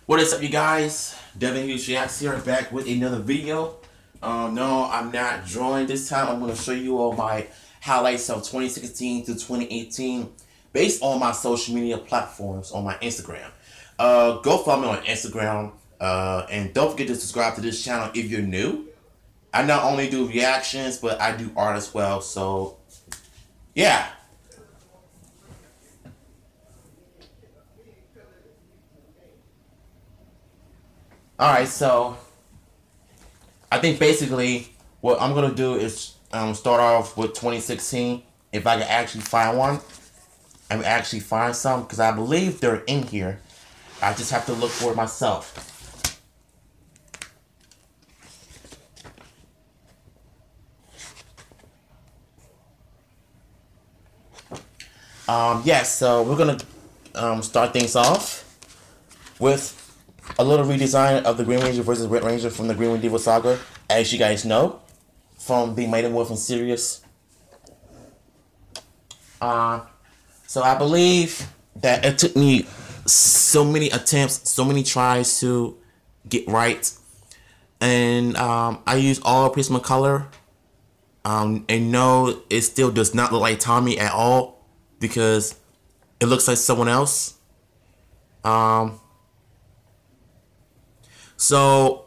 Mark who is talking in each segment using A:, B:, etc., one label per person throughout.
A: What is up, you guys? Devin Hughes Reacts here, back with another video. No, I'm not drawing this time. I'm going to show you all my highlights of 2016 to 2018 based on my social media platforms on my Instagram. Go follow me on Instagram, and don't forget to subscribe to this channel if you're new. I not only do reactions, but I do art as well. So, yeah. Alright, so I think basically what I'm gonna do is start off with 2016. If I can actually find one, I can actually find some because I believe they're in here. I just have to look for it myself. Yes, so we're gonna start things off with a little redesign of the Green Ranger versus Red Ranger from the Green Wing Diva Saga, as you guys know, from the Mighty Morphin series. So I believe that it took me so many attempts, so many tries to get right, and I used all Prismacolor. And no, it still does not look like Tommy at all because it looks like someone else. So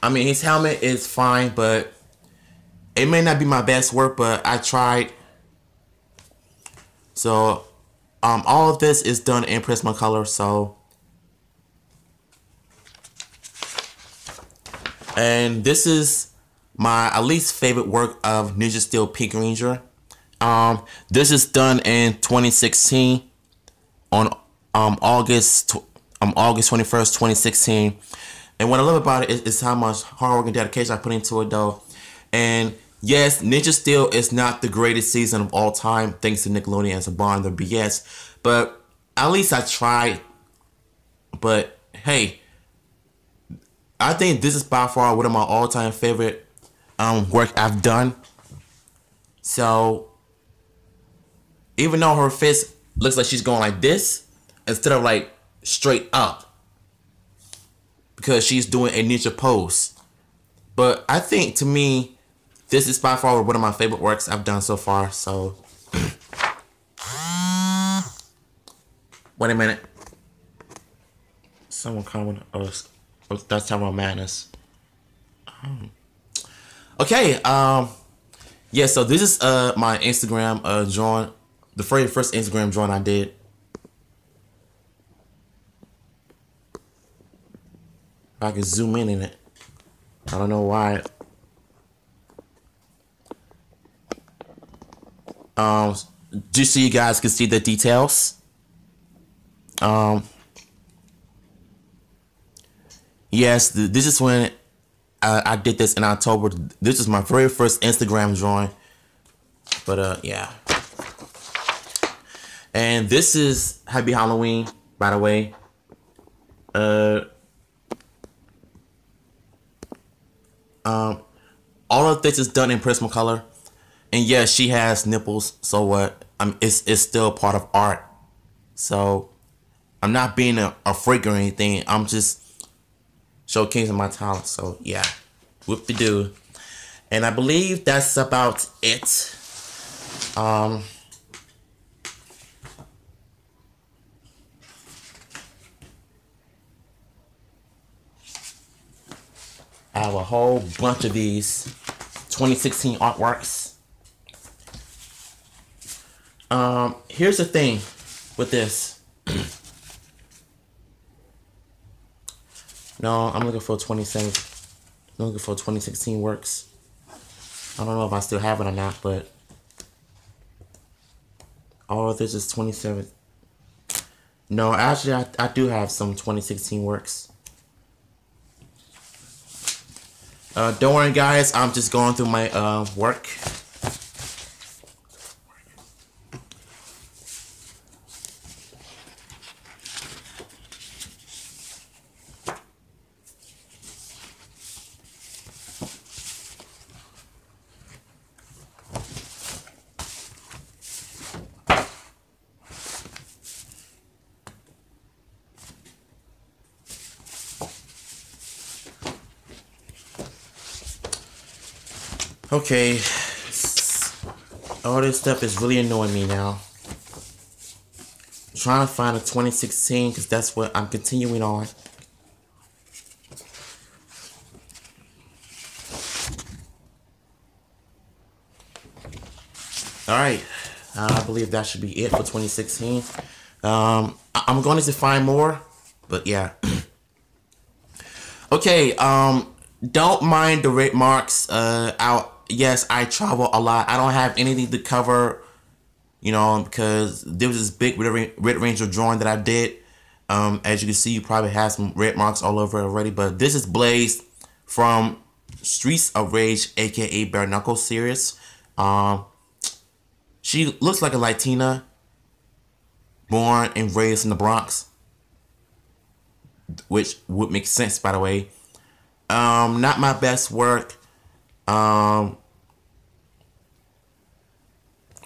A: I mean, his helmet is fine, but it may not be my best work, but I tried. So all of this is done in Prismacolor. So, and this is my at least favorite work of Ninja Steel Pink Ranger. This is done in 2016 on August 21st, 2016. And what I love about it is how much hard work and dedication I put into it, though. And yes, Ninja Steel is not the greatest season of all time, thanks to Nickelodeon and Saban, the BS. But at least I tried. But hey, I think this is by far one of my all-time favorite work I've done. So even though her fist looks like she's going like this instead of like straight up, because she's doing a ninja pose. But I think, to me, this is by far one of my favorite works I've done so far. So wait a minute. Someone coming. Oh, that's Tower of Madness. Okay. Yeah. So this is my Instagram drawing. The very first Instagram drawing I did. If I can zoom in it. I don't know why. Just so you guys can see the details. Yes, this is when I did this in October. This is my very first Instagram drawing. But yeah. And this is Happy Halloween, by the way. All of this is done in Prismacolor, and yes, she has nipples. So what? It's still part of art. So I'm not being a freak or anything. I'm just showcasing my talent. So yeah, whoop-de-doo. And I believe that's about it. I have a whole bunch of these 2016 artworks. Here's the thing with this. No, I'm looking for 27. I'm looking for 2016 works. I don't know if I still have it or not, but all of this is 27. No, actually, I do have some 2016 works. Don't worry, guys. I'm just going through my work. Okay. All this stuff is really annoying me now. I'm trying to find a 2016 because that's what I'm continuing on. Alright. I believe that should be it for 2016. I'm going to find more, but yeah. Okay, don't mind the red marks. Yes, I travel a lot. I don't have anything to cover, you know, because there was this big Red Ranger drawing that I did. As you can see, you probably have some red marks all over already, but this is Blaze from Streets of Rage, aka Bare Knuckles series. She looks like a Latina, born and raised in the Bronx, which would make sense, by the way. Not my best work.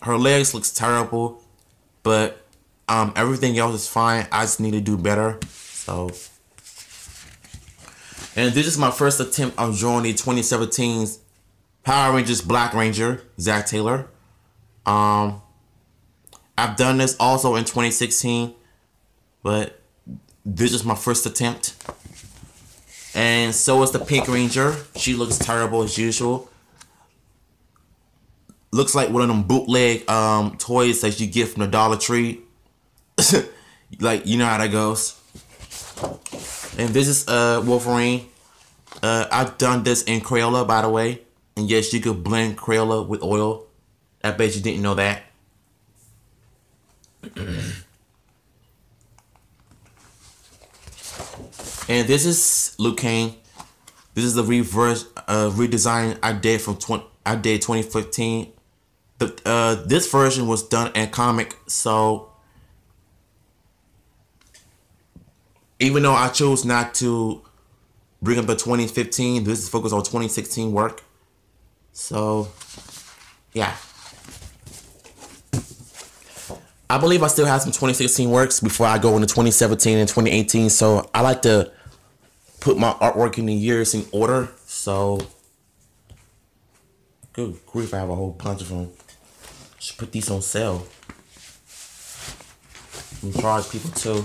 A: Her legs looks terrible, but everything else is fine. I just need to do better. So, and this is my first attempt on drawing the 2017's Power Rangers Black Ranger, Zach Taylor. I've done this also in 2016, but this is my first attempt. And so is the Pink Ranger. She looks terrible as usual. Looks like one of them bootleg toys that you get from the Dollar Tree. Like, you know how that goes. And this is Wolverine. I've done this in Crayola, by the way. And yes, you could blend Crayola with oil. I bet you didn't know that. And this is Liu Kang. This is the redesign I did from 2015. This version was done in comic, so even though I chose not to bring up the 2015, this is focused on 2016 work. So yeah. I believe I still have some 2016 works before I go into 2017 and 2018. So I like to put my artwork in the years in order. So, good grief, I have a whole bunch of them. Should put these on sale. And charge people too.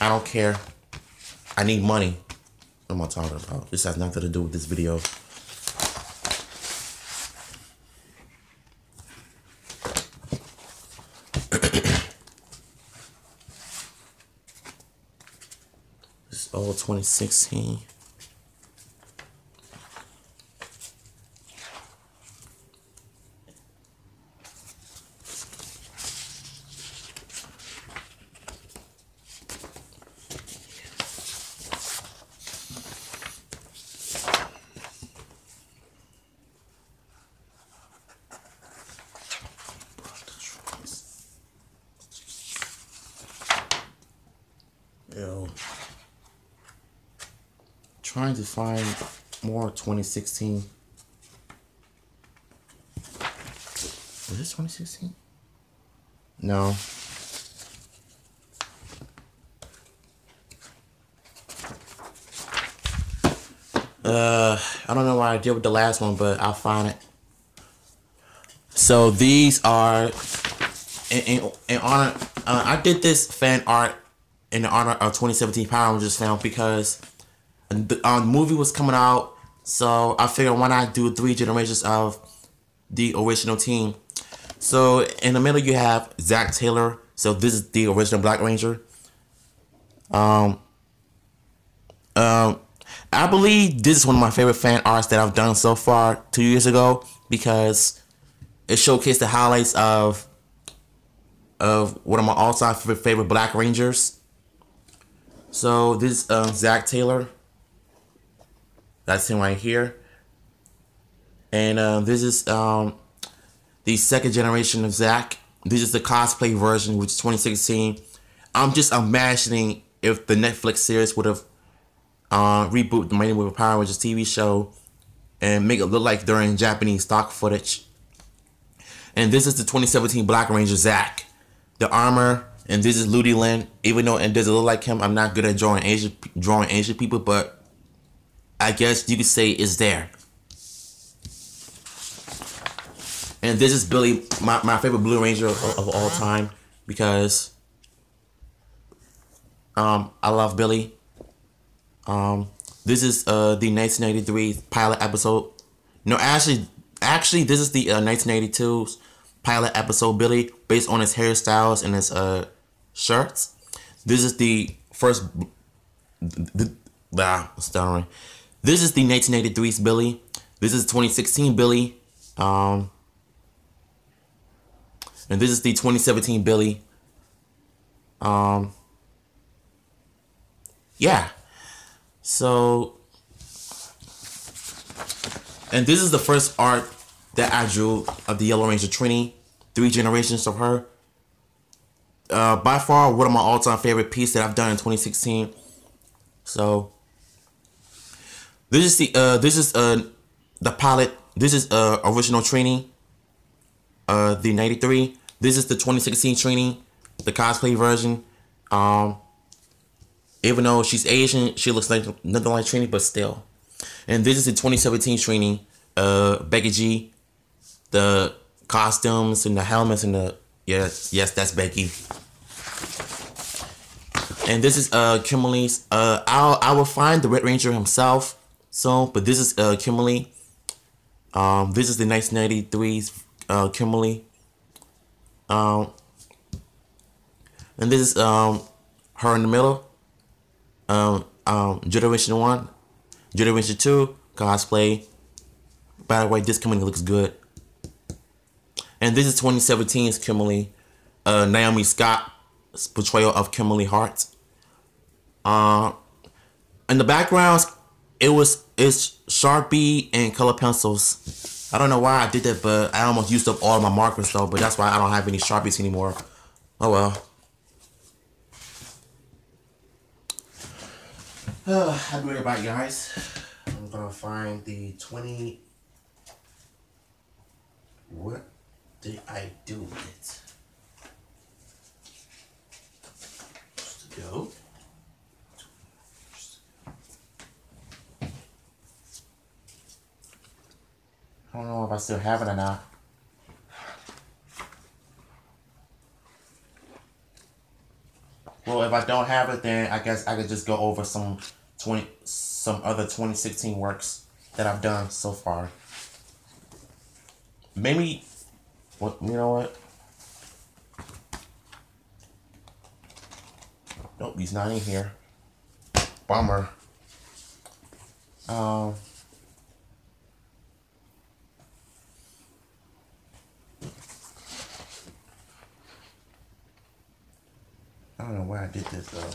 A: I don't care. I need money. What am I talking about? This has nothing to do with this video. All 2016. Yo. Trying to find more 2016. Is this 2016? No. I don't know what I did with the last one, but I'll find it. So these are in honor. I did this fan art in honor of 2017 Power Rangers film because the movie was coming out, so I figured why not do 3 generations of the original team. So in the middle you have Zach Taylor. So this is the original Black Ranger. I believe this is one of my favorite fan arts that I've done so far 2 years ago because it showcased the highlights of one of my all-time favorite Black Rangers. So this is Zach Taylor. That's him right here. And this is the second generation of Zach. This is the cosplay version, which is 2016. I'm just imagining if the Netflix series would have reboot the Mighty Morphin Power Rangers TV show and make it look like they're in Japanese stock footage. And this is the 2017 Black Ranger Zach. The armor, and this is Ludi Lin. Even though it doesn't look like him, I'm not good at drawing Asian people, but I guess you could say it's there. And this is Billy, my favorite Blue Ranger of all time, because I love Billy. This is the 1983 pilot episode. No, actually, this is the 1982's pilot episode Billy, based on his hairstyles and his shirts. This is the first. Stuttering. This is the 1983's Billy. This is 2016 Billy. And this is the 2017 Billy. Yeah. So, and this is the first art that I drew of the Yellow Ranger Trini. 3 generations of her. By far, one of my all-time favorite pieces that I've done in 2016. So, this is the pilot. This is original Trini. The 93. This is the 2016 Trini, the cosplay version. Even though she's Asian, she looks like nothing like Trini, but still. And this is the 2017 Trini, Becky G, the costumes and the helmets and the yes, that's Becky. And this is Kimberly's. I will find the Red Ranger himself soon, but this is Kimberly. This is the 1993's Kimberly. And this is her in the middle. Generation 1, Generation 2 cosplay. By the way, this Kimberly looks good. And this is 2017's Kimberly, Naomi Scott's portrayal of Kimberly Hart. In the backgrounds, it's Sharpie and color pencils. I don't know why I did that, but I almost used up all of my markers though. But that's why I don't have any Sharpies anymore. Oh well. I'll be right back, guys. I'm gonna find the 20. What did I do with it? Go. I don't know if I still have it or not. Well, if I don't have it, then I guess I could just go over some other 2016 works that I've done so far. Maybe, what, you know what? Nope, he's not in here. Bummer. I don't know why I did this though.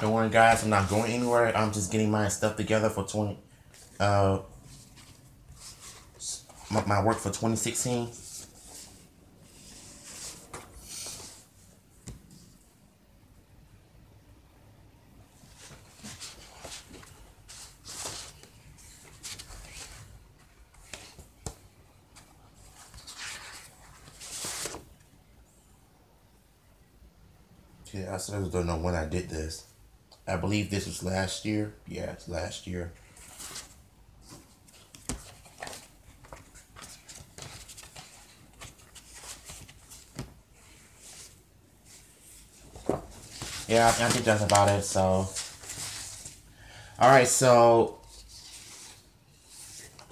A: Don't worry, guys. I'm not going anywhere. I'm just getting my stuff together for my work for 2016. Yeah, I still don't know when I did this. I believe this was last year. Yeah, it's last year. Yeah, I think that's about it. So, all right. So,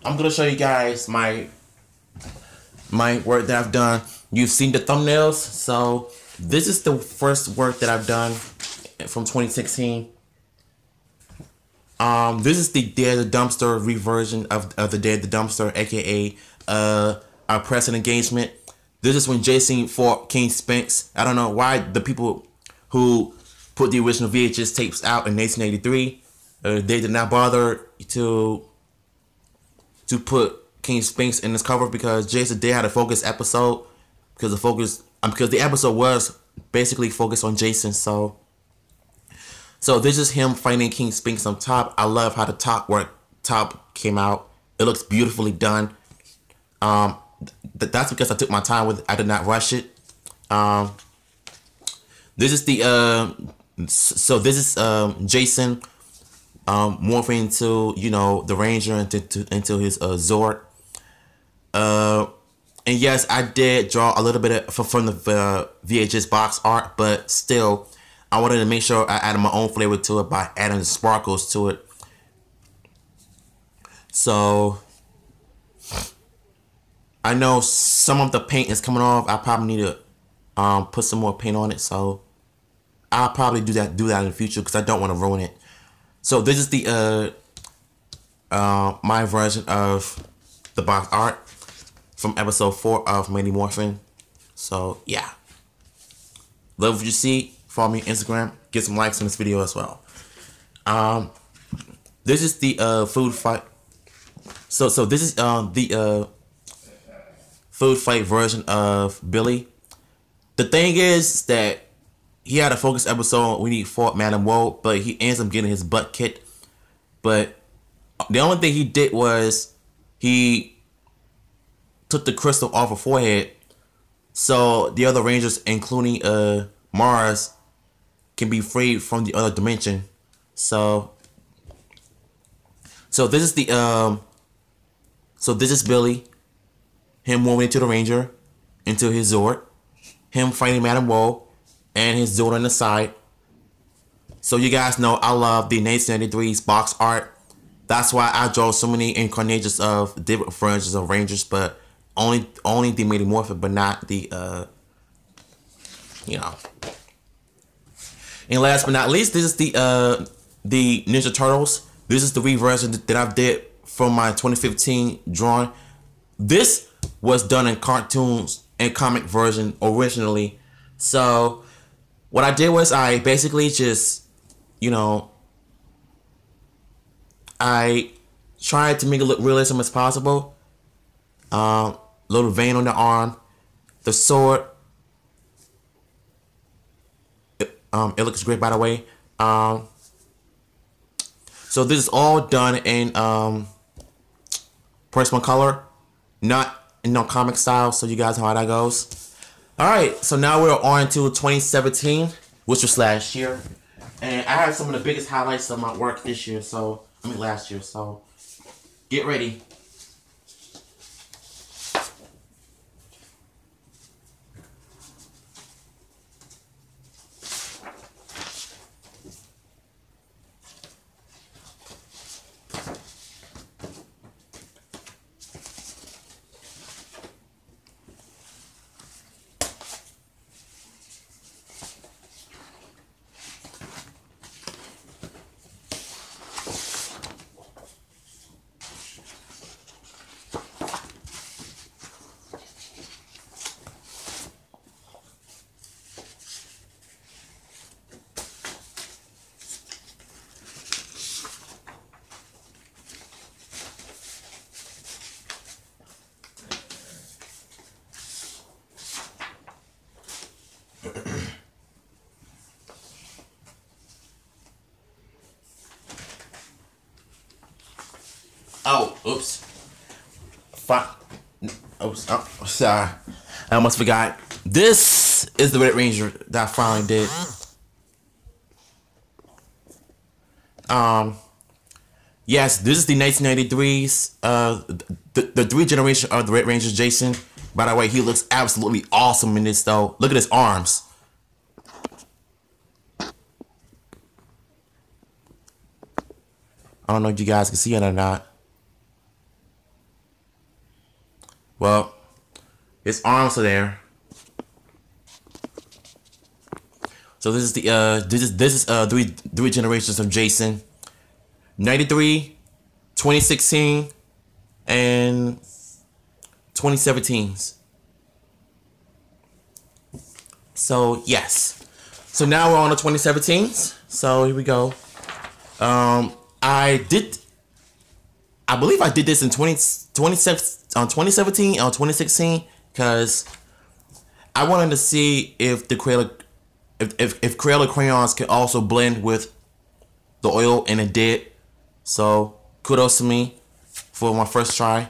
A: I'm gonna show you guys my work that I've done. You've seen the thumbnails. So, this is the first work that I've done from 2016. This is the Day of the Dumpster reversion of the Day of the Dumpster, aka our present engagement. This is when Jason fought King Spinks. I don't know why the people who put the original VHS tapes out in 1983, they did not bother to put King Spinks in this cover, because Jason did had a focus episode, because the episode was basically focused on Jason. So this is him fighting King Spinks on top. I love how the top came out. It looks beautifully done. That's because I took my time with it. I did not rush it. This is the So this is Jason morphing into, you know, the Ranger into his Zord. And yes, I did draw a little bit from the VHS box art, but still, I wanted to make sure I added my own flavor to it by adding the sparkles to it. So I know some of the paint is coming off. I probably need to put some more paint on it. So I'll probably do that in the future because I don't want to ruin it. So this is the my version of the box art from episode 4 of Mighty Morphin. So yeah, love what you see. Follow me on Instagram. Get some likes on this video as well. This is the food fight. So this is the food fight version of Billy. The thing is that he had a focus episode when he fought Madam Woe, but he ends up getting his butt kicked. But the only thing he did was he took the crystal off her forehead, so the other Rangers, including Mars, can be freed from the other dimension. So this is the so this is Billy, him moving into the Ranger, into his Zord, him fighting Madam Woe, and his Zord on the side. So you guys know I love the 1993's box art. That's why I draw so many incarnations of different versions of Rangers, but only the Mighty Morphin, but not the you know. And last but not least, this is the Ninja Turtles. This is the reversion that I did from my 2015 drawing. This was done in cartoons and comic version originally. So what I did was I basically just, you know, I tried to make it look realistic as possible. Little vein on the arm, the sword. It looks great, by the way. So this is all done in personal color, not in no comic style. So you guys know how that goes. All right, so now we're on to 2017, which was last year, and I have some of the biggest highlights of my work this year. So last year. So get ready. Oh, oops. Oops, oh, sorry. I almost forgot. This is the Red Ranger that I finally did. Yes, this is the 1993's, the 3 generation of the Red Ranger Jason. By the way, he looks absolutely awesome in this though. Look at his arms. I don't know if you guys can see it or not. Well, his arms are there. So this is the this is three generations of Jason. 93, 2016, and 2017's. So yes. So now we're on the 2017's. So here we go. I believe I did this in 2017 or 2016 because I wanted to see if the Crayola if Crayola crayons can also blend with the oil, and it did. So kudos to me for my first try.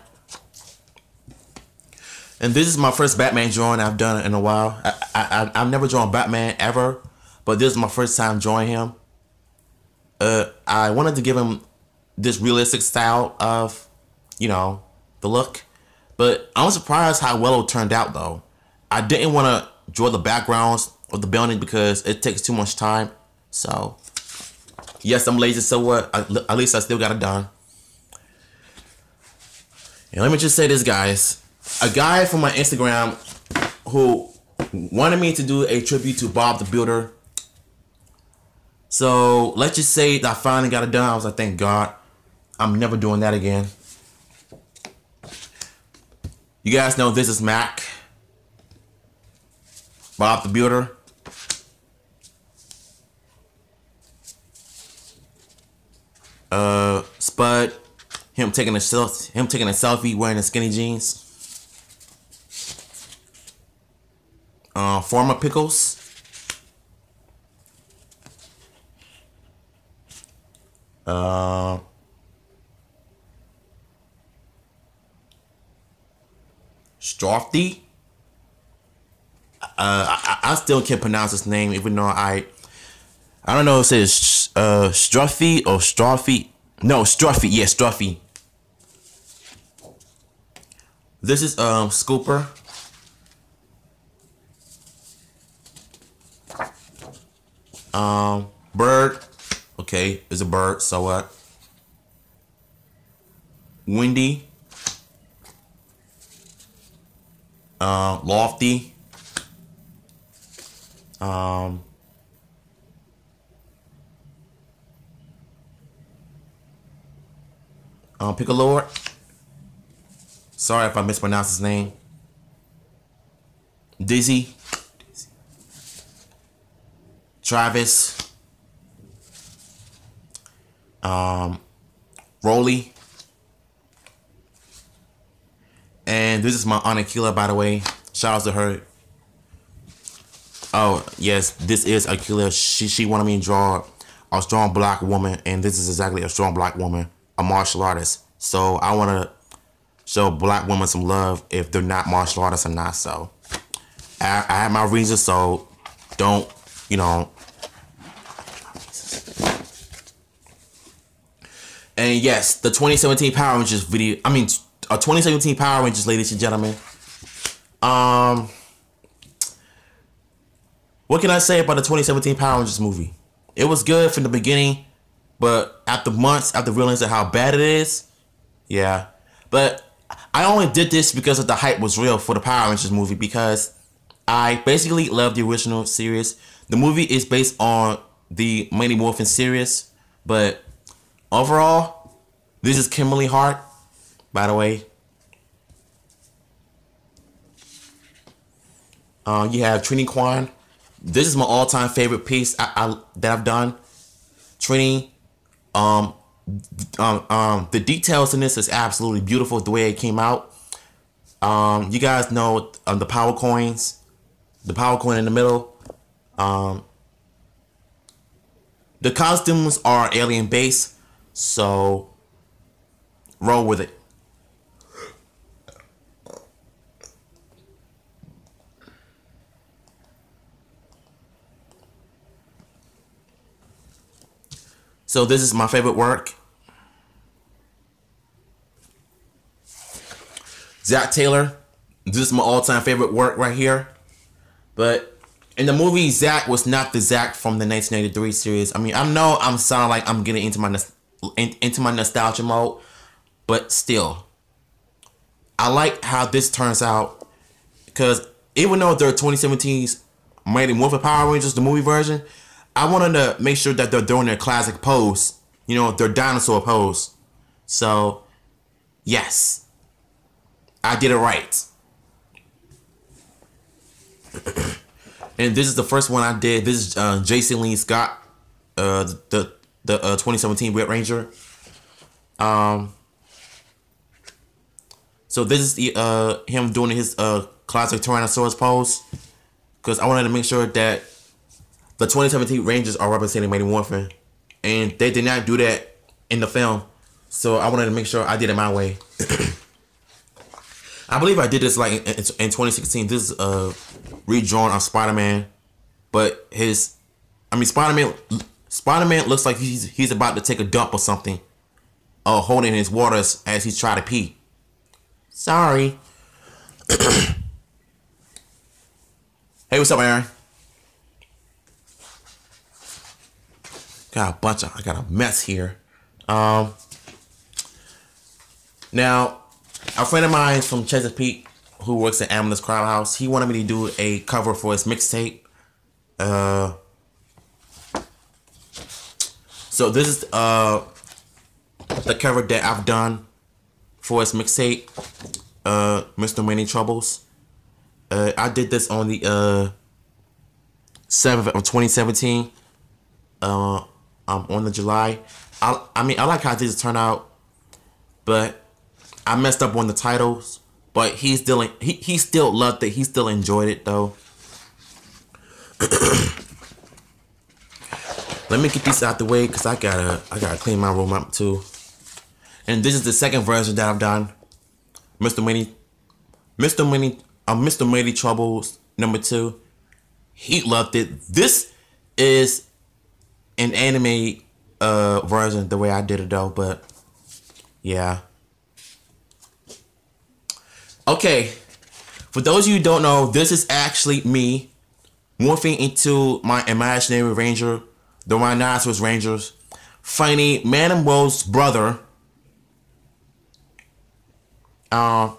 A: And this is my first Batman drawing I've done in a while. I've never drawn Batman ever. but this is my first time drawing him. I wanted to give him this realistic style of, the look. But I'm surprised how well it turned out, though. I didn't want to draw the backgrounds of the building because it takes too much time. So, yes, I'm lazy, so what? At least I still got it done. And let me just say this, guys. A guy from my Instagram who wanted me to do a tribute to Bob the Builder. So, let's just say that I finally got it done. I was like, thank God. I'm never doing that again. You guys know this is Mac. Bob the Builder. Spud. Him taking a selfie wearing the skinny jeans. Former Pickles. Strofty. I still can't pronounce his name, even though I don't know if it says Struffy or Strophy. No, Struffy. Yeah, Struffy. This is Scooper. Bird. Okay, it's a bird. So what? Windy. Lofty. Piccolo. Sorry if I mispronounced his name. Dizzy. Travis. Rolly. And this is my Aunt Akila, by the way. Shout out to her. Oh, yes, this is Akila. She wanted me to draw a strong black woman, and this is exactly a strong black woman, a martial artist. So I want to show black women some love if they're not martial artists or not. So I have my reasons, so don't, And yes, the 2017 Power Rangers video, 2017 Power Rangers, ladies and gentlemen. What can I say about the 2017 Power Rangers movie? It was good from the beginning, but after months, after realizing how bad it is, yeah. But I only did this because of the hype was real for the Power Rangers movie, because I basically love the original series. The movie is based on the Mighty Morphin series, but overall, this is Kimberly Hart, by the way. You have Trini Kwan. This is my all-time favorite piece that I've done. Trini, the details in this is absolutely beautiful. The way it came out. You guys know the power coins, the power coin in the middle. The costumes are alien based, so roll with it. So this is my favorite work. Zack Taylor. This is my all-time favorite work right here. But in the movie, Zack was not the Zack from the 1983 series. I mean, I know I'm sounding like I'm getting into my nostalgia mode, but still, I like how this turns out, because even though they're 2017's Mighty Morphin Power Rangers, the movie version, I wanted to make sure that they're doing their classic pose, their dinosaur pose. So, yes, I did it right. And this is the first one I did. This is Jason Lee Scott, the 2017 Red Ranger. So this is the him doing his classic Tyrannosaurus pose, because I wanted to make sure that the 2017 Rangers are representing Mighty Morphin, and they did not do that in the film. So I wanted to make sure I did it my way. I believe I did this like in 2016. This is redrawn of Spider-Man, but his I mean, Spider-Man looks like he's about to take a dump or something. Holding his waters as he's trying to pee. Sorry. Hey, what's up, Aaron? I got a mess here. Now, a friend of mine from Chesapeake who works at Amethyst Crowd House, he wanted me to do a cover for his mixtape. So this is the cover that I've done for his mixtape, Mr. Many Troubles. I did this on the 7th of 2017. On the July. I mean, I like how this turned out, but I messed up on the titles. But he still loved it. He still enjoyed it though. Let me get these out the way because I gotta clean my room up too. And this is the second version that I've done. Mr. Many Troubles #2. He loved it. This is an anime version the way I did it though, but yeah. Okay, for those of you who don't know, this is actually me morphing into my imaginary ranger, the Rhinoceros Rangers, finding Madame Woe's brother. And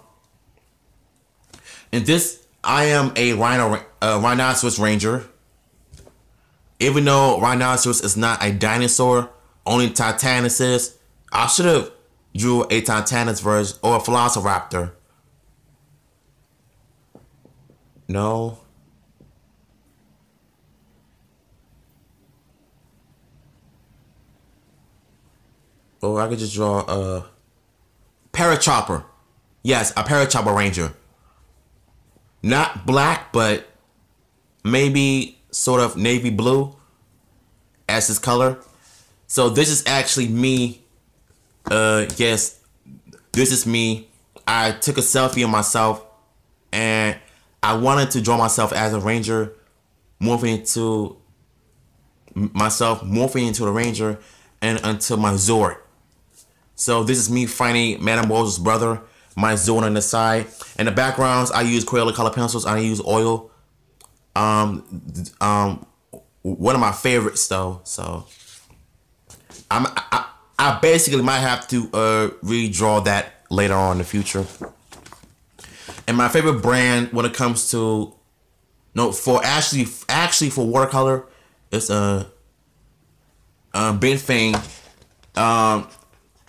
A: this, I am a Rhinoceros Ranger. Even though Rhinoceros is not a dinosaur, only Titanus is, I should have drew a Titanus version or a Velociraptor. No. Or I could just draw a Parachopper. Yes, a Parachopper Ranger. Not black, but maybe sort of navy blue as his color. So this is actually me. Yes, this is me. I took a selfie of myself and I wanted to draw myself as a ranger, morphing into the ranger and until my Zord. So this is me finding Madame Woe's brother, my Zord on the side. In the backgrounds, I use Crayola color pencils. I use oil. One of my favorites though. So I basically might have to redraw that later on in the future. And my favorite brand when it comes to actually for watercolor, it's Big Thing.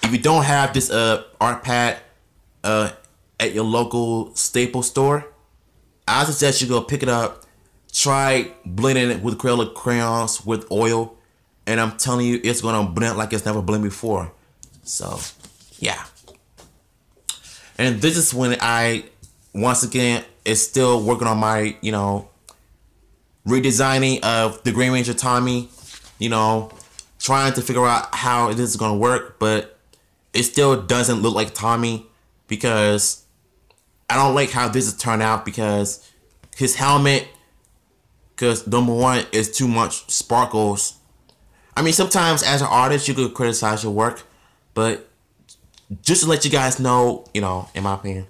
A: If you don't have this art pad at your local Staples store, I suggest you go pick it up. Try blending it with Crayola crayons with oil, and I'm telling you, it's gonna blend like it's never blended before. So, yeah. And this is when I, once again, is still working on my, redesigning of the Green Ranger Tommy. Trying to figure out how this is gonna work, but it still doesn't look like Tommy because I don't like how this has turned out because his helmet. Because number one is too much sparkles. I mean, sometimes as an artist, you could criticize your work, but just to let you guys know, in my opinion,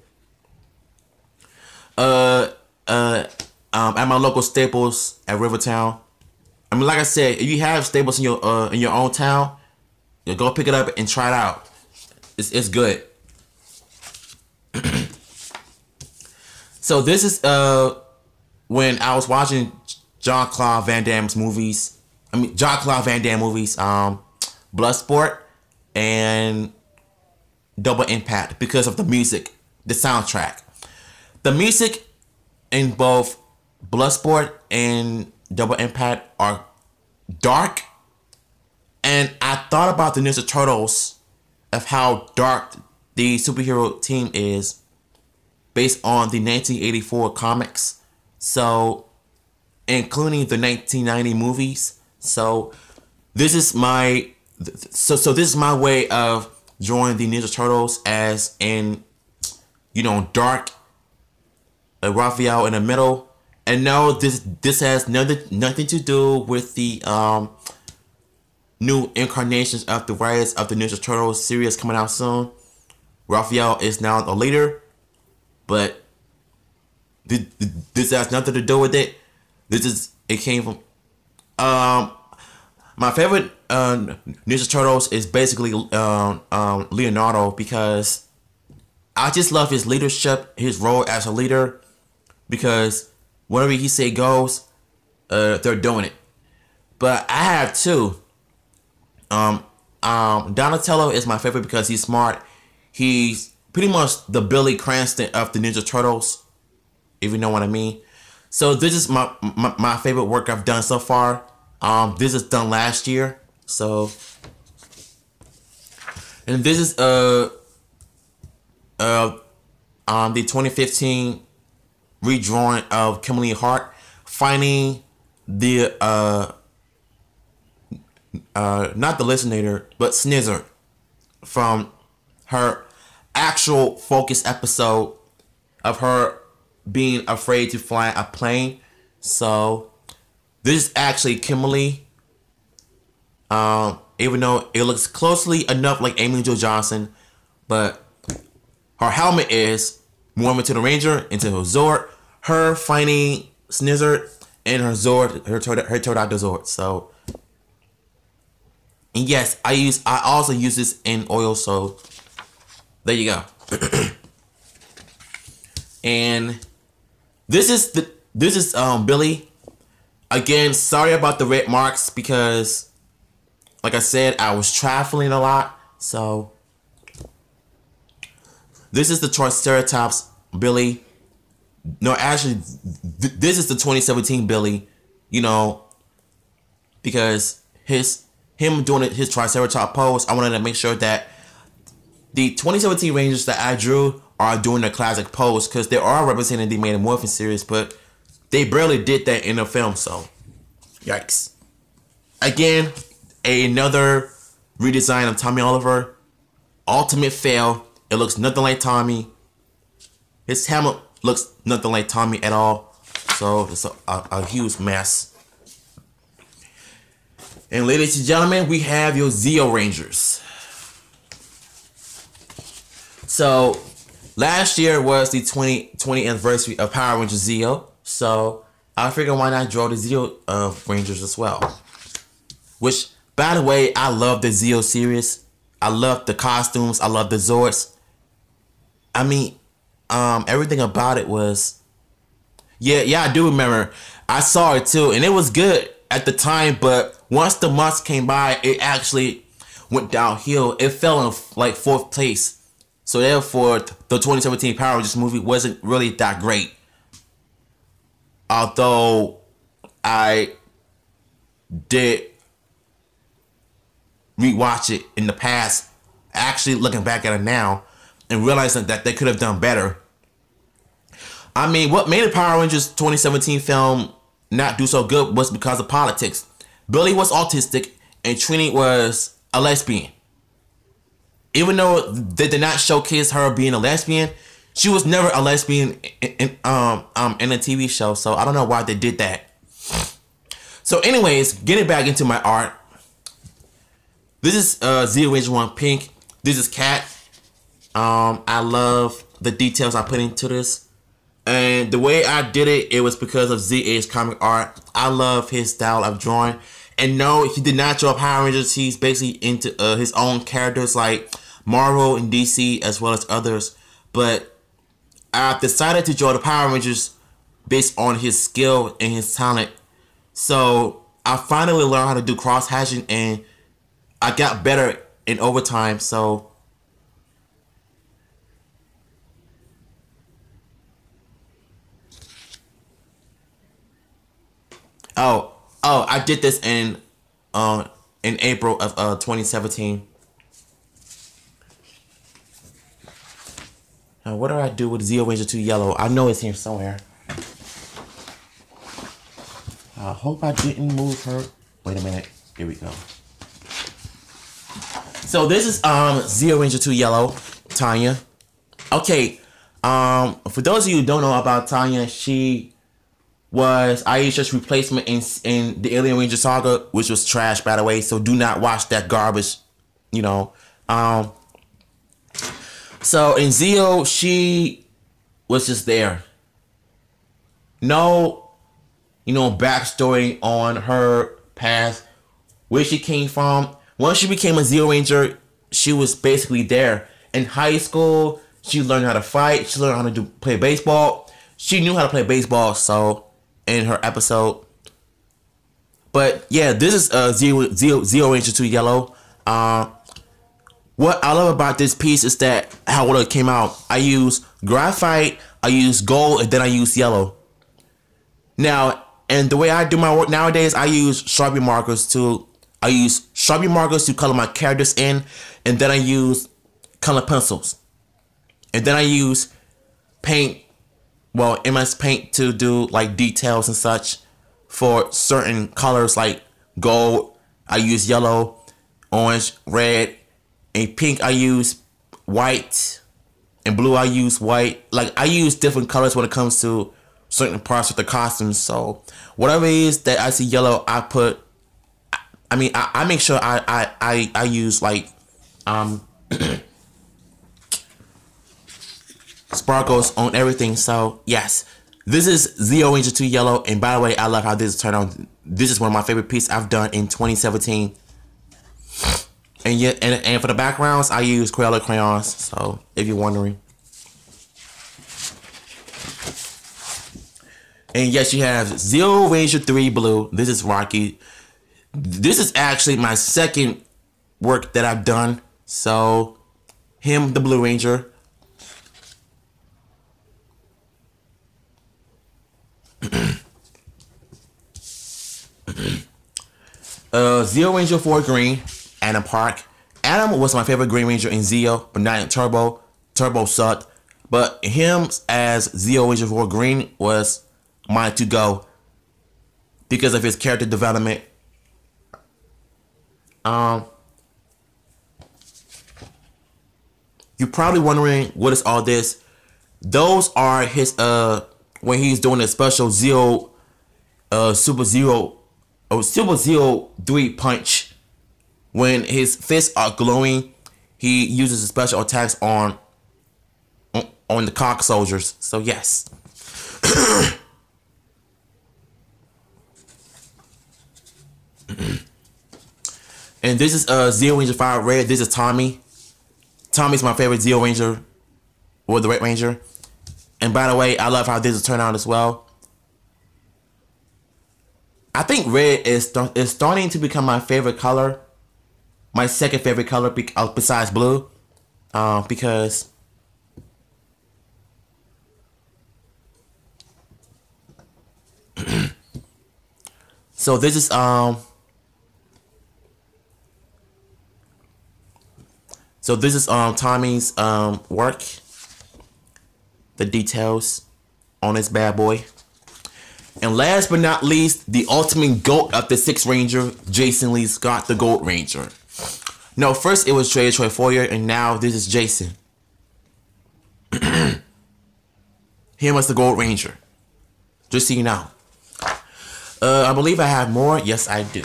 A: at my local Staples at Rivertown. I mean, like I said, if you have Staples in your own town, you go pick it up and try it out. It's good. So this is when I was watching Jean-Claude Van Damme movies, Bloodsport and Double Impact because of the music, the soundtrack. The music in both Bloodsport and Double Impact are dark, and I thought about the Ninja Turtles of how dark the superhero team is based on the 1984 comics. So including the 1990 movies. So this is my this is my way of drawing the Ninja Turtles as in dark Raphael in the middle And no, this has nothing to do with the new incarnations of the Rise of the Ninja Turtles series coming out soon. Raphael is now the leader, but this has nothing to do with it. It came from my favorite Ninja Turtles is basically Leonardo, because I just love his leadership, his role as a leader, because whatever he say goes, they're doing it. But I have two. Donatello is my favorite because he's smart. He's pretty much the Billy Cranston of the Ninja Turtles, if you know what I mean. So this is my favorite work I've done so far. This is done last year. So, and this is the 2015 redrawing of Kimberly Hart finding the not the Listenator, but Snizzard from her actual focus episode of her being afraid to fly a plane. So this is actually Kimberly, even though it looks closely enough like Amy Jo Johnson, but her helmet is moving to the Ranger into her Zord, her finding Snizzard, and her Zord, her pterodactyl Zord. So, and yes, I also use this in oil, so there you go. And this is Billy. Again, sorry about the red marks because, like I said, I was traveling a lot. So this is the Triceratops Billy. No, actually, this is the 2017 Billy. You know, because him doing his Triceratops pose, I wanted to make sure that the 2017 Rangers that I drew are doing the classic pose, because they are representing the Made Morphin series, but they barely did that in the film, so yikes. Again, another redesign of Tommy Oliver. Ultimate fail. It looks nothing like Tommy. His helmet looks nothing like Tommy at all. So it's a huge mess. And ladies and gentlemen, we have your Zeo Rangers. So last year was the 20th anniversary of Power Rangers Zeo. So I figured why not draw the Zeo Rangers as well. Which, by the way, I love the Zeo series. I love the costumes. I love the Zords. I mean, everything about it was... Yeah, I do remember. I saw it too, and it was good at the time, but once the months came by, it actually went downhill. It fell in like 4th place. So therefore, the 2017 Power Rangers movie wasn't really that great. Although I did rewatch it in the past, actually looking back at it now and realizing that they could have done better. I mean, what made the Power Rangers 2017 film not do so good was because of politics. Billy was autistic and Trini was a lesbian. Even though they did not showcase her being a lesbian, she was never a lesbian in a TV show. So I don't know why they did that. So anyways, getting back into my art. This is Zeo Ranger 1 Pink. This is Cat. I love the details I put into this. And the way I did it, it was because of ZA's comic art. I love his style of drawing. And no, he did not draw Power Rangers. He's basically into his own characters like Marvel and DC as well as others. But I've decided to draw the Power Rangers based on his skill and his talent. So I finally learned how to do cross-hatching and I got better in overtime. So I did this in April of 2017. Now, what do I do with Zeo Ranger 2 Yellow? I know it's here somewhere. I hope I didn't move her. Wait a minute. Here we go. So this is Zeo Ranger 2 Yellow, Tanya. Okay, for those of you who don't know about Tanya, she was I used just replacement in the Alien Ranger Saga, which was trash, by the way. So do not watch that garbage. You know. So in Zeo, she was just there. No, backstory on her past, where she came from. Once she became a Zeo Ranger, she was basically there. In high school, she learned how to fight. She learned how to play baseball. She knew how to play baseball, so in her episode. But yeah, this is Zeo Ranger 2 Yellow. What I love about this piece is that how it came out. I use graphite, I use gold, and then I use yellow. Now, and the way I do my work nowadays, I use Sharpie markers to color my characters in, and then I use color pencils. And then I use paint, MS Paint to do like details and such for certain colors like gold. I use yellow, orange, red, and pink. I use white, and blue I use white. Like I use different colors when it comes to certain parts of the costumes. So whatever it is that I see yellow, I put. I make sure I use like sparkles on everything. So yes, this is Zeo Ranger 2 Yellow, and by the way, I love how this turned out. This is one of my favorite pieces I've done in 2017. And yet, and for the backgrounds, I use Crayola crayons. So if you're wondering, and yes, you have Zeo Ranger 3 Blue. This is Rocky. This is actually my second work that I've done. So him, the Blue Ranger. Zeo Ranger 4 Green, Adam Park. Adam was my favorite Green Ranger in Zeo, but not in Turbo. Turbo sucked. But him as Zeo Ranger 4 Green was mine to go because of his character development. You're probably wondering what is all this. Those are his when he's doing a special Zeo Super Zero 3 punch. When his fists are glowing, he uses his special attacks on the cock soldiers. So yes. And this is Zeo Ranger 5 Red. This is Tommy. Tommy's my favorite Zeo Ranger, or the Red Ranger. And by the way, I love how this is turned out as well. I think red is starting to become my favorite color. My second favorite color besides blue. Because so this is Tommy's work. The details on this bad boy. And last but not least, the ultimate GOAT of the Sixth Ranger, Jason Lee Scott, the Gold Ranger. No, first it was Troy Foyer, and now this is Jason. Him as the Gold Ranger. Just so you know. I believe I have more. Yes, I do.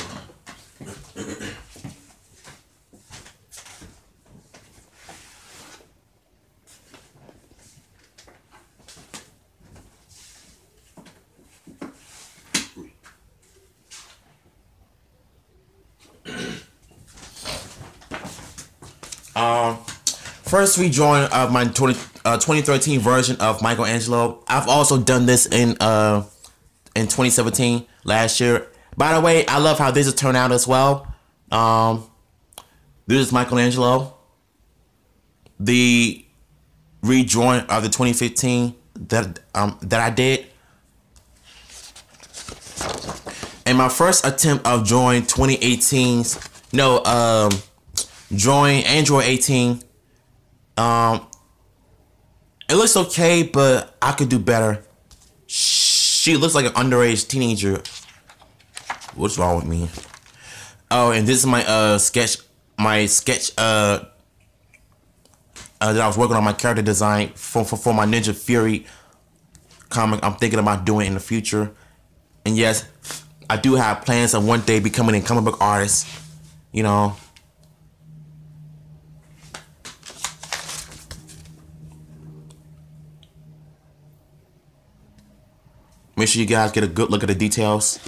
A: First redrawing of my 2013 version of Michelangelo. I've also done this in 2017, last year. By the way, I love how this has turned out as well. This is Michelangelo. The redrawing of the 2015 that I did. And my first attempt of drawing 2018's, drawing Android 18. It looks okay, but I could do better. She looks like an underage teenager. What's wrong with me? Oh, and this is my sketch that I was working on my character design for my Ninja Fury comic. I'm thinking about doing in the future. And yes, I do have plans of one day becoming a comic book artist. You know. Make sure you guys get a good look at the details.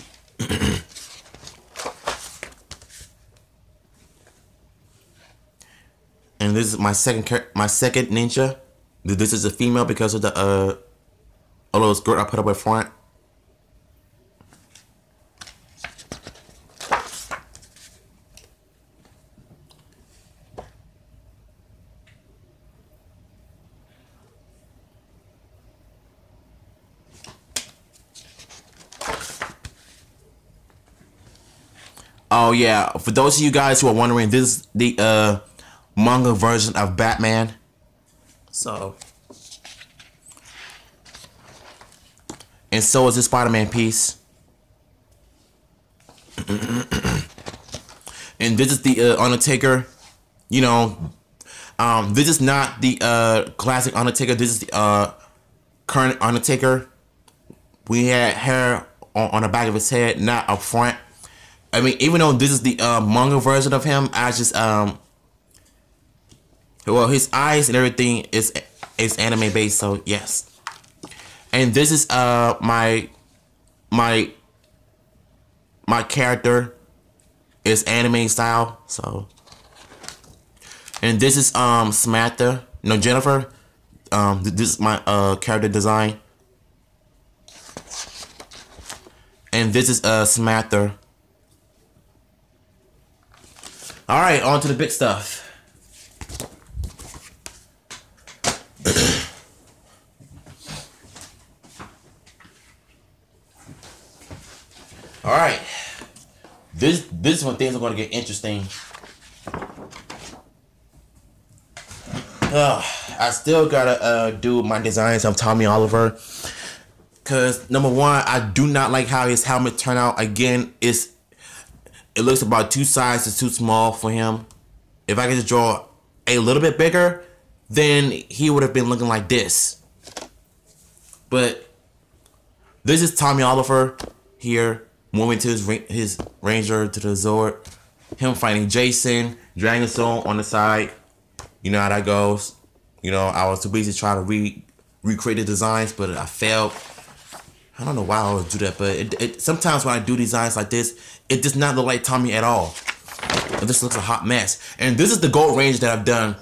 A: And this is my second ninja. This is a female because of the little skirt I put up in front. Oh yeah, for those of you guys who are wondering, this is the manga version of Batman. So, and so is this Spider-Man piece. And this is the Undertaker. You know, this is not the classic Undertaker. This is the current Undertaker. We had hair on the back of his head, not up front. I mean, even though this is the manga version of him, I just well, his eyes and everything is anime based, so yes. And this is my character is anime style, so. And this is Samantha, no, Jennifer. This is my character design. And this is Samantha. All right, on to the big stuff. All right, this is when things are going to get interesting. I still gotta do my designs of Tommy Oliver, cause number one, I do not like how his helmet turned out. Again, it looks about 2 sizes too small for him. If I could just draw a little bit bigger, then he would have been looking like this. But this is Tommy Oliver here, moving to his Ranger to the Zord. Him fighting Jason, Dragon Soul on the side. You know how that goes. You know, I was too busy trying to recreate the designs, but I failed. I don't know why I always do that, but sometimes when I do designs like this, it does not look like Tommy at all. It just looks a hot mess. And this is the Gold Ranger that I've done.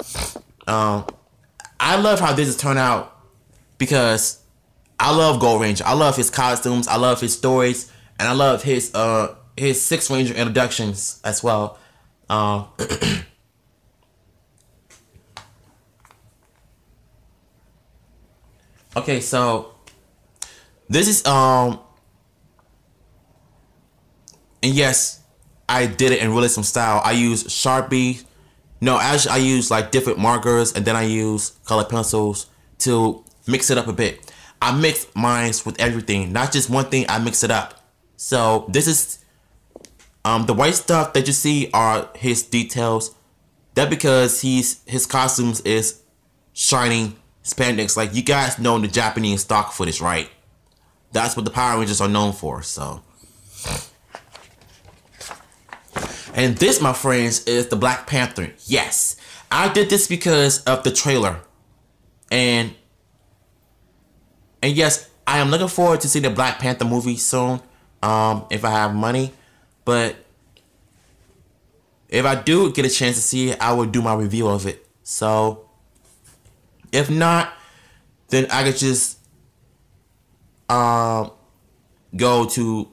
A: I love how this has turned out because I love Gold Ranger. I love his costumes. I love his stories, and I love his 6 Ranger introductions as well. Okay, so this is and yes, I did it in realism style. I use Sharpie. No, actually I use like different markers, and then I use color pencils to mix it up a bit. I mix mines with everything, not just one thing. I mix it up. So this is the white stuff that you see are his details. That because his costumes is shining spandex. Like, you guys know the Japanese stock footage, right? That's what the Power Rangers are known for. So, and this, my friends, is the Black Panther. Yes, I did this because of the trailer, and yes, I am looking forward to see the Black Panther movie soon, if I have money. But if I do get a chance to see it, I will do my review of it. So if not, then I could just go to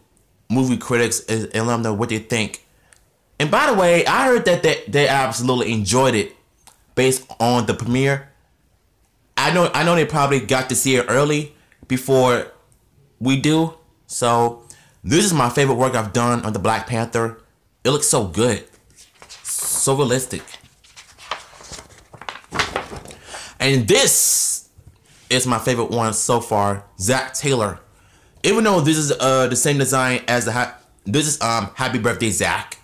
A: movie critics and let them know what they think. And by the way, I heard that they absolutely enjoyed it based on the premiere. I know they probably got to see it early before we do. So this is my favorite work I've done on the Black Panther. It looks so good, so realistic. And this is my favorite one so far, Zach Taylor. Even though this is the same design as this is Happy Birthday Zach.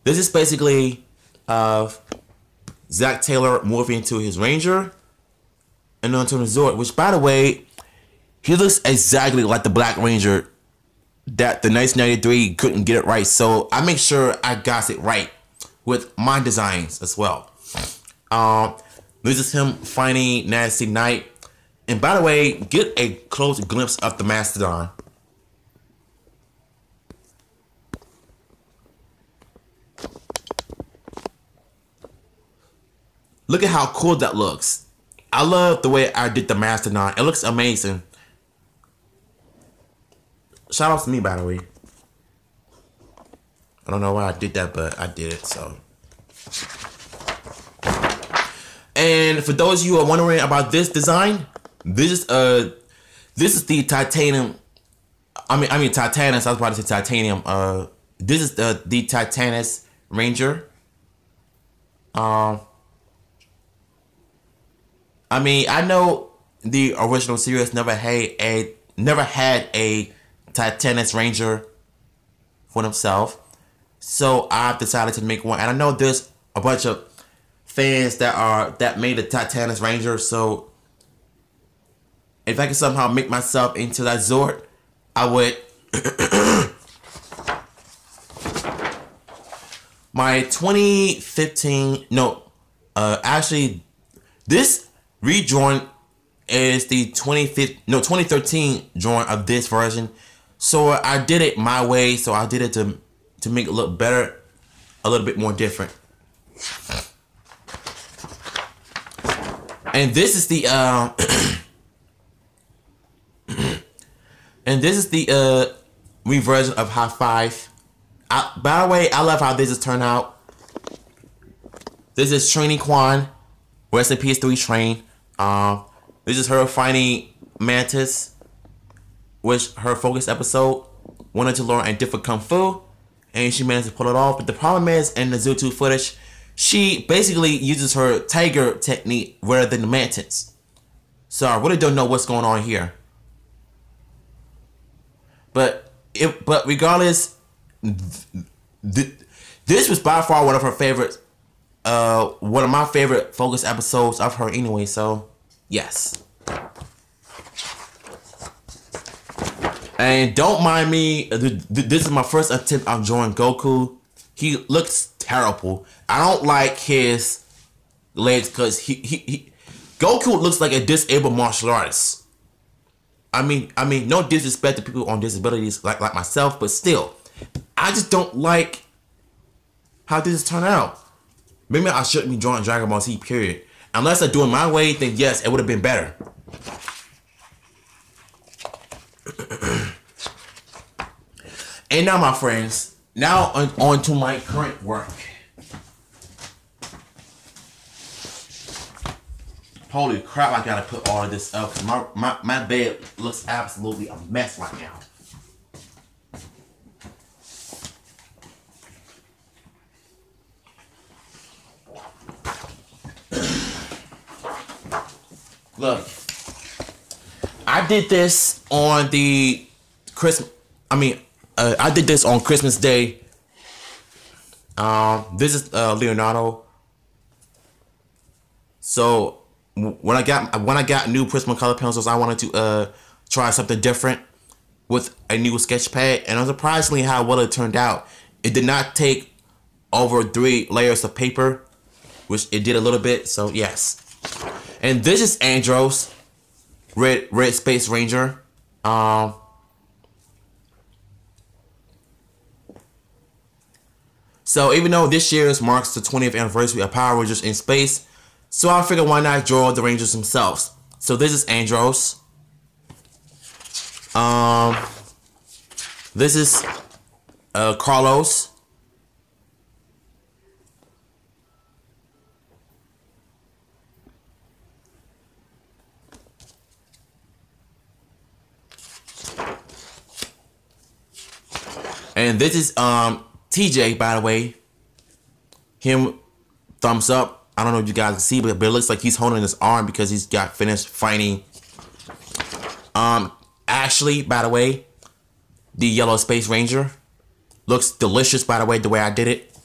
A: This is basically Zach Taylor morphing into his Ranger and onto the Zord, which, by the way, He looks exactly like the Black Ranger that the 1993 couldn't get it right. So I make sure I got it right with my designs as well. This is him fighting Nasty Knight. And by the way, get a close glimpse of the Mastodon. Look at how cool that looks. I love the way I did the Mastodon. It looks amazing. Shout out to me, by the way. I don't know why I did that, but I did it, so. And for those of you who are wondering about this design, this is the titanium. I mean Titanus. I was about to say titanium. This is the Titanus Ranger. I mean, I know the original series never had a Titanus Ranger for themselves, so I've decided to make one. And I know there's a bunch of fans that made the Titanus Ranger. So if I could somehow make myself into that Zord, I would. My 2015, no, actually, this rejoin is the 2013 drawing of this version. So I did it my way. So I did it to make it look better, a little bit more different. And this is the and this is the reversion of High Five. By the way, I love how this has turned out. This is Trini Kwan. Rest in peace, 3 Train. This is her fighting Mantis, which her focus episode wanted to learn a different kung fu, and she managed to pull it off. But the problem is, in the Zootoo footage, she basically uses her tiger technique rather than the Mantis. So I really don't know what's going on here. But regardless, this was by far one of her favorites. One of my favorite focus episodes of her anyway, so yes. And don't mind me, this is my first attempt on drawing Goku. He looks terrible. I don't like his legs because Goku looks like a disabled martial artist. I mean, no disrespect to people on disabilities like myself, but still, I just don't like how this has turned out. Maybe I shouldn't be drawing Dragon Ball Z, period. Unless I do it my way, then yes, it would have been better. And now, my friends, now on to my current work. Holy crap, I gotta put all of this up. My bed looks absolutely a mess right now. Look, I did this on the I did this on Christmas Day. This is Leonardo. So when I got new Prisma color pencils, I wanted to try something different with a new sketch pad, and surprisingly how well it turned out. It did not take over 3 layers of paper, which it did a little bit. So yes. And this is Andros, Red Space Ranger. So even though this year marks the 20th anniversary of Power Rangers in space, so I figured why not draw the Rangers themselves. So this is Andros. This is Carlos. And this is TJ, by the way. Him, thumbs up. I don't know if you guys can see, but it looks like he's holding his arm because he's got finished fighting. Ashley, by the way, the Yellow Space Ranger. Looks delicious, by the way, the way I did it.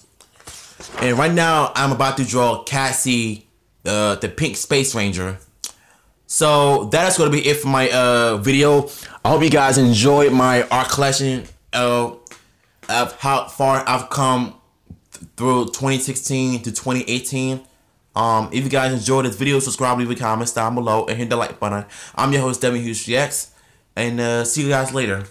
A: And right now, I'm about to draw Cassie, the Pink Space Ranger. So that is going to be it for my video. I hope you guys enjoyed my art collection of how far I've come through 2016 to 2018. If you guys enjoyed this video, subscribe, leave a comment down below, and hit the like button. I'm your host, Devin Hughes GX, and see you guys later.